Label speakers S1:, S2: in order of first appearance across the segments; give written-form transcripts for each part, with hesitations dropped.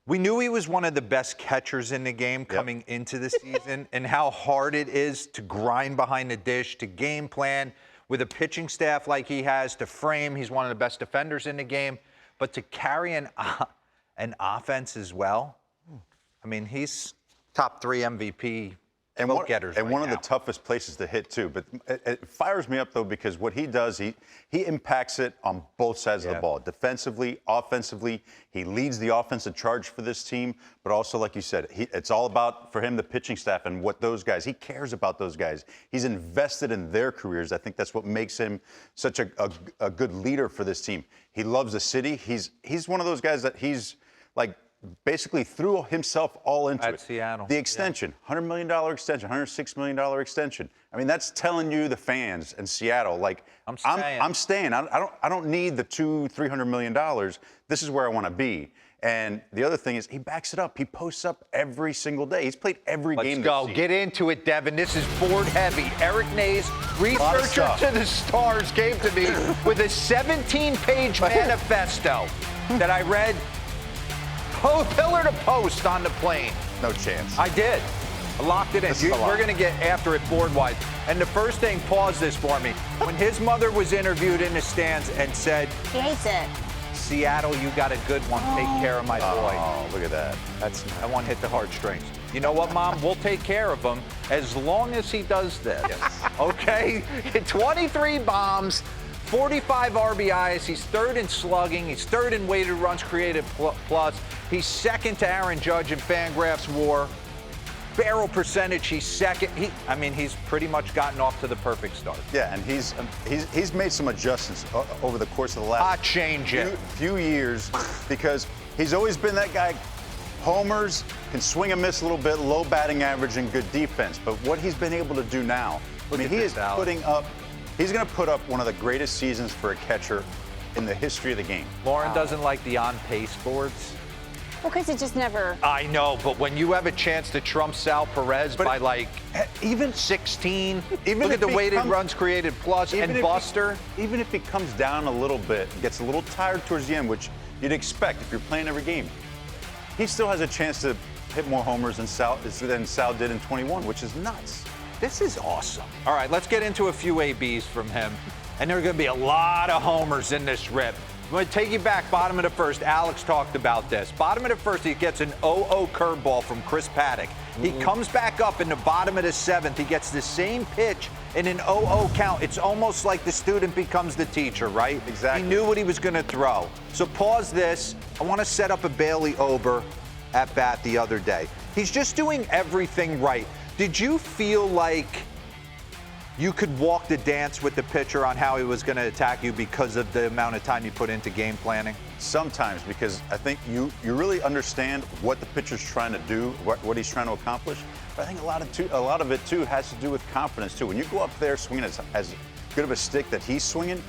S1: We knew he was one of the best catchers in the game coming into the season, and how hard it is to grind behind the dish, to game plan with a pitching staff like he has, to frame. He's one of the best defenders in the game, but to carry an offense as well. I mean, he's top 3 MVP vote getters
S2: and
S1: right
S2: one of
S1: now.
S2: the toughest places to hit too. But it fires me up though, because what he does, he impacts it on both sides of the ball, defensively, offensively. He leads the offensive charge for this team, but also, like you said, it's all about, for him, the pitching staff and what those guys. He cares about those guys. He's invested in their careers. I think that's what makes him such a good leader for this team. He loves the city. He's one of those guys that he's like, basically threw himself all into it.
S1: Seattle.
S2: The extension, $100 million extension, $106 million extension. I mean, that's telling you, the fans in Seattle, like, I'm staying. I don't need the $200-300 million. This is where I want to be. And the other thing is, he backs it up. He posts up every single day. He's played every game.
S1: Let's go. Get into it, Devin. This is board heavy. Eric Nays, researcher to the stars, came to me with a 17-page manifesto that I read pillar to post on the plane.
S2: No chance.
S1: I did. I locked it in. We're going to get after it board-wise. And the first thing, pause this for me. When his mother was interviewed in the stands and said,
S3: He hates it.
S1: Seattle, you got a good one. Take care of my boy.
S2: Oh, look at that.
S1: That one hit the heartstrings. You know what, Mom? We'll take care of him as long as he does this. Yes. Okay? 23 bombs. 45 RBIs. He's third in slugging. He's third in weighted runs created plus. He's second to Aaron Judge in Fangraphs WAR. Barrel percentage, he's second. He's pretty much gotten off to the perfect start.
S2: Yeah, and he's made some adjustments over the course of the last few years, because he's always been that guy. Homers, can swing and miss a little bit, low batting average and good defense. But what he's been able to do now, he is putting up. He's going to put up one of the greatest seasons for a catcher in the history of the game.
S1: Lauren doesn't like the on-pace boards.
S3: Well, because it just never.
S1: I know, but when you have a chance to trump Sal Perez by like even 16, look at the weighted runs created plus and Buster.
S2: Even if he comes down a little bit, gets a little tired towards the end, which you'd expect if you're playing every game, he still has a chance to hit more homers than Sal did in 21, which is nuts.
S1: This is awesome. All right, let's get into a few ABs from him. And there are going to be a lot of homers in this rip. I'm going to take you back, bottom of the first. Alex talked about this. Bottom of the first, he gets an 0-0 curveball from Chris Paddock. He comes back up in the bottom of the seventh. He gets the same pitch in an 0-0 count. It's almost like the student becomes the teacher, right?
S2: Exactly.
S1: He knew what he was going to throw. So pause this. I want to set up a Bailey Ober at bat the other day. He's just doing everything right. Did you feel like you could walk the dance with the pitcher on how he was going to attack you because of the amount of time you put into game planning?
S2: Sometimes, because I think you really understand what the pitcher's trying to do, what he's trying to accomplish. But I think a lot of it too has to do with confidence too. When you go up there swinging as good of a stick that he's swinging,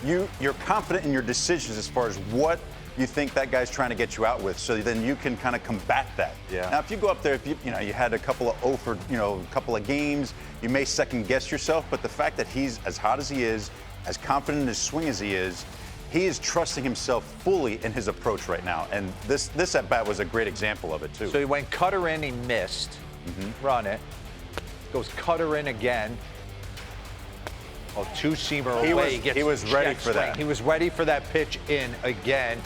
S2: you're confident in your decisions as far as what you think that guy's trying to get you out with, so then you can kind of combat that.
S1: Yeah.
S2: Now, if you go up there, if you had a couple of a couple of games, you may second guess yourself. But the fact that he's as hot as he is, as confident in his swing as he is trusting himself fully in his approach right now. And this at bat was a great example of it too.
S1: So he went cutter in, he missed. Run it. Goes cutter in again. Oh, two-seamer away.
S2: He was ready for that.
S1: He was ready for that pitch in again.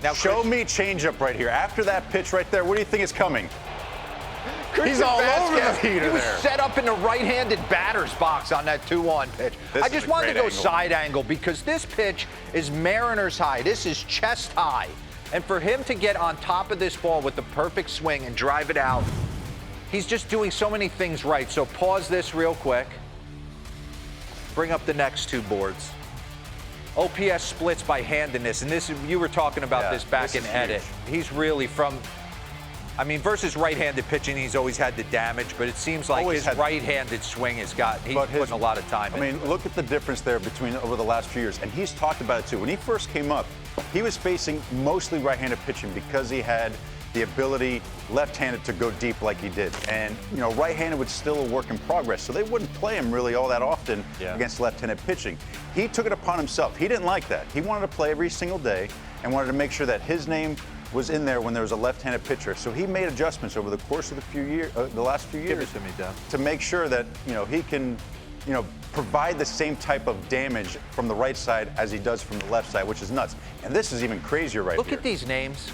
S1: Now,
S2: show me changeup right here. After that pitch right there, what do you think is coming?
S1: He's all over the heater there. He was set up in the right-handed batter's box on that 2-1 pitch. I just wanted to go side angle because this pitch is Mariners high. This is chest high. And for him to get on top of this ball with the perfect swing and drive it out, he's just doing so many things right. So pause this real quick. Bring up the next two boards. OPS splits by handedness, and this you were talking about this back in edit. He's really versus right-handed pitching, he's always had the damage, but it seems like his right-handed swing he's putting a lot of time in.
S2: I mean, look at the difference there over the last few years, and he's talked about it too. When he first came up, he was facing mostly right-handed pitching because he had the ability left-handed to go deep like he did. And, right-handed was still a work in progress, so they wouldn't play him really all that often against left-handed pitching. He took it upon himself. He didn't like that. He wanted to play every single day and wanted to make sure that his name was in there when there was a left-handed pitcher. So he made adjustments over the course of the last few years,
S1: Give it to me, Dan.
S2: to make sure that he can, provide the same type of damage from the right side as he does from the left side, which is nuts. And this is even crazier right here.
S1: Look at these names: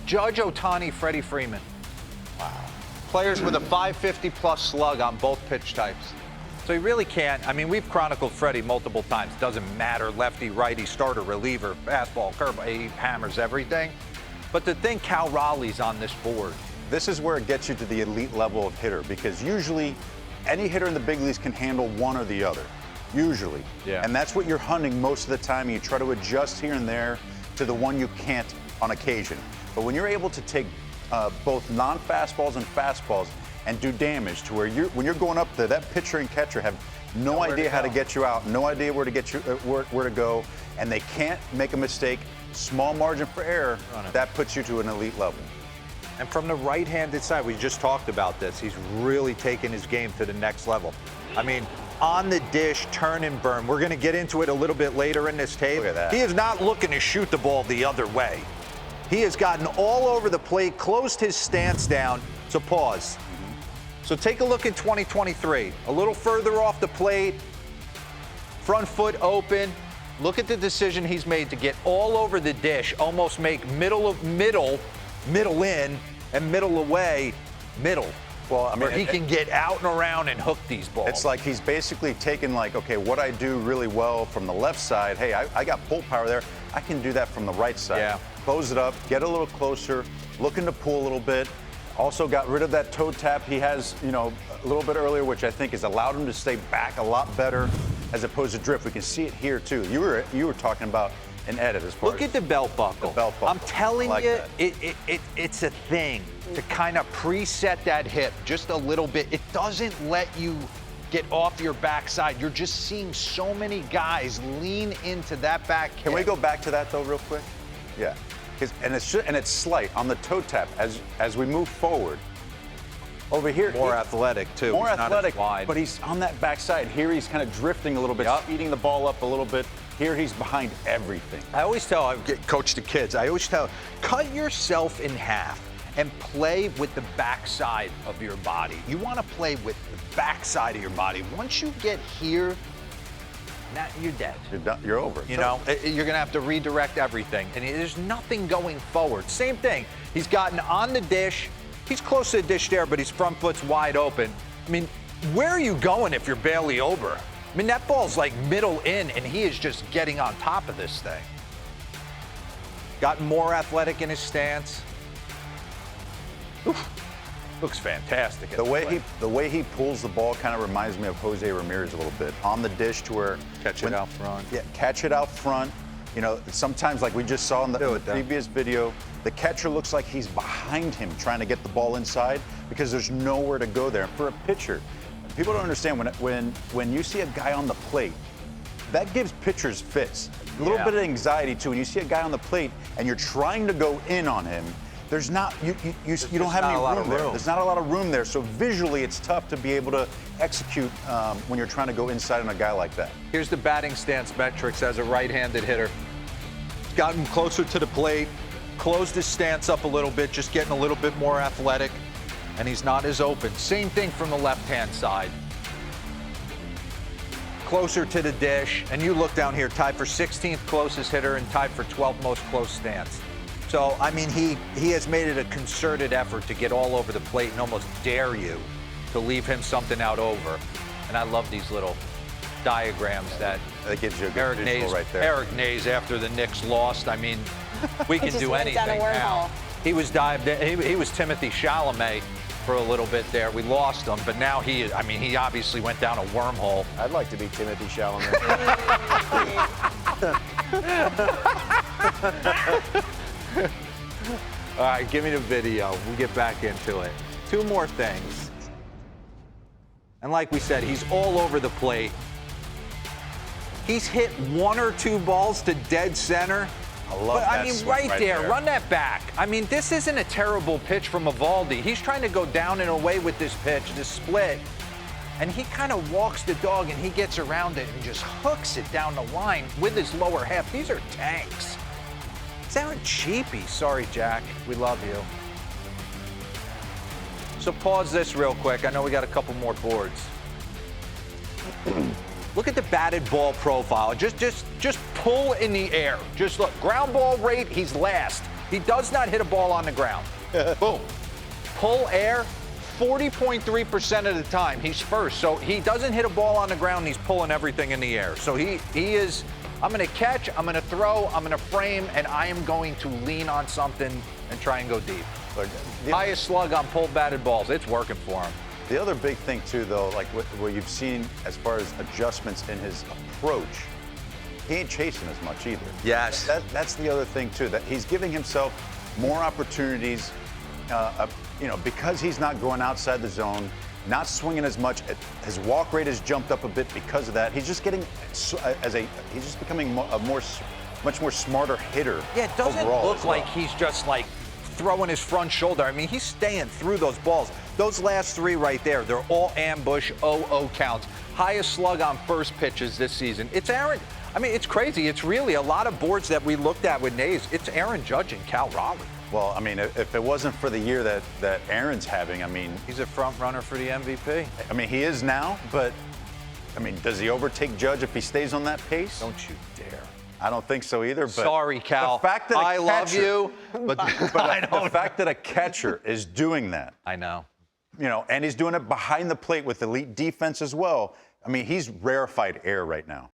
S1: Judge, Ohtani, Freddie Freeman. Wow. Players with a 550+ slug on both pitch types. So he really can't. I mean, we've chronicled Freddie multiple times. Doesn't matter, lefty, righty, starter, reliever, fastball, curveball, he hammers everything. But to think Cal Raleigh's on this board.
S2: This is where it gets you to the elite level of hitter, because usually any hitter in the big leagues can handle one or the other. Usually.
S1: Yeah.
S2: And that's what you're hunting most of the time. You try to adjust here and there to the one you can't on occasion. But when you're able to take both non-fastballs and fastballs and do damage to where when you're going up there, that pitcher and catcher have no idea how to get you out, no idea where to get you where to go, and they can't make a mistake. Small margin for error, that puts you to an elite level.
S1: And from the right-handed side, we just talked about this. He's really taken his game to the next level. I mean, on the dish, turn and burn. We're going to get into it a little bit later in this tape.
S2: Look at that.
S1: He is not looking to shoot the ball the other way. He has gotten all over the plate, closed his stance down. So pause. So take a look at 2023. A little further off the plate, front foot open. Look at the decision he's made to get all over the dish, almost make middle in, and middle away, middle.
S2: Well, I mean,
S1: where he can get out and around and hook these balls.
S2: It's like he's basically taken okay, what I do really well from the left side, hey, I got pull power there. I can do that from the right side.
S1: Yeah.
S2: Close it up, get a little closer, looking to pull a little bit. Also got rid of that toe tap he has, a little bit earlier, which I think has allowed him to stay back a lot better as opposed to drift. We can see it here too. You were talking about an edit as far
S1: Look
S2: as
S1: at the belt buckle.
S2: the belt buckle.
S1: I'm telling
S2: I like
S1: you,
S2: that.
S1: it's a thing to kind of preset that hip just a little bit. It doesn't let you get off your backside. You're just seeing so many guys lean into that back
S2: Can
S1: hip.
S2: we go back to that though real quick? Yeah. And it's slight on the toe tap as we move forward. Over here,
S1: More athletic too.
S2: More
S1: He's not as
S2: athletic,
S1: wide.
S2: but he's on that backside. Here he's kind of drifting a little bit, speeding the ball up a little bit. Here he's behind everything.
S1: I always coach the kids, I always tell, cut yourself in half and play with the backside of your body. You want to play with the backside of your body. Once you get here, now you're dead.
S2: You're done, you're over.
S1: You're going to have to redirect everything. And there's nothing going forward. Same thing. He's gotten on the dish. He's close to the dish there, but his front foot's wide open. I mean, where are you going if you're Bailey Ober? I mean, that ball's like middle in, and he is just getting on top of this thing. Gotten more athletic in his stance. Oof. Looks fantastic.
S2: The way he pulls the ball kind of reminds me of Jose Ramirez a little bit. On the dish to where
S1: Catch it out front.
S2: Yeah, catch it out front. Sometimes like we just saw in the previous video, the catcher looks like he's behind him trying to get the ball inside because there's nowhere to go there. And for a pitcher, people don't understand when you see a guy on the plate, that gives pitchers fits. A little bit of anxiety too. When you see a guy on the plate and you're trying to go in on him, there's not you don't have any room there. There's not a lot of room there. So visually, it's tough to be able to execute when you're trying to go inside on a guy like that.
S1: Here's the batting stance metrics as a right-handed hitter. Gotten closer to the plate, closed his stance up a little bit, just getting a little bit more athletic, and he's not as open. Same thing from the left-hand side. Closer to the dish, and you look down here, tied for 16th closest hitter and tied for 12th most close stance. So, I mean, he has made it a concerted effort to get all over the plate and almost dare you to leave him something out over. And I love these little diagrams that
S2: gives you a good visual right there.
S1: Eric Nays, after the Knicks lost, I mean, we can do anything now. He was Timothy Chalamet for a little bit there. We lost him, but now he obviously went down a wormhole.
S4: I'd like to be Timothy Chalamet.
S1: All right, give me the video. We'll get back into it. Two more things. And like we said, he's all over the plate. He's hit one or two balls to dead center.
S2: I love that.
S1: I mean, right there, run that back. I mean, this isn't a terrible pitch from Eovaldi. He's trying to go down and away with this pitch, this split. And he kind of walks the dog and he gets around it and just hooks it down the line with his lower half. These are tanks. Aaron cheapy. Sorry, Jack. We love you. So pause this real quick. I know we got a couple more boards. Look at the batted ball profile. Just pull in the air. Just look. Ground ball rate, he's last. He does not hit a ball on the ground. Boom. Pull air, 40.3% of the time, he's first. So he doesn't hit a ball on the ground, he's pulling everything in the air. So he is, I'm going to catch, I'm going to throw, I'm going to frame, and I am going to lean on something and try and go deep. Highest slug on pulled batted balls. It's working for him.
S2: The other big thing, too, though, like what you've seen as far as adjustments in his approach, he ain't chasing as much either.
S1: Yes.
S2: That's the other thing, too, that he's giving himself more opportunities, because he's not going outside the zone, not swinging as much. His walk rate has jumped up a bit because of that. He's just getting, he's just becoming much more smarter hitter.
S1: Yeah, it doesn't
S2: overall
S1: look like he's just like throwing his front shoulder. I mean, he's staying through those balls. Those last three right there, they're all ambush 0-0 counts. Highest slug on first pitches this season. It's Aaron. I mean, it's crazy. It's really a lot of boards that we looked at with Nays. It's Aaron Judge and Cal Raleigh.
S2: Well, I mean, if it wasn't for the year that Aaron's having, I mean,
S1: he's a front runner for the MVP.
S2: I mean, he is now, but I mean, does he overtake Judge if he stays on that pace?
S1: Don't you dare.
S2: I don't think so either. But
S1: sorry, Cal.
S2: The fact that
S1: I love you,
S2: but the fact that a catcher is doing that.
S1: I know.
S2: And he's doing it behind the plate with elite defense as well. I mean, he's rarefied air right now.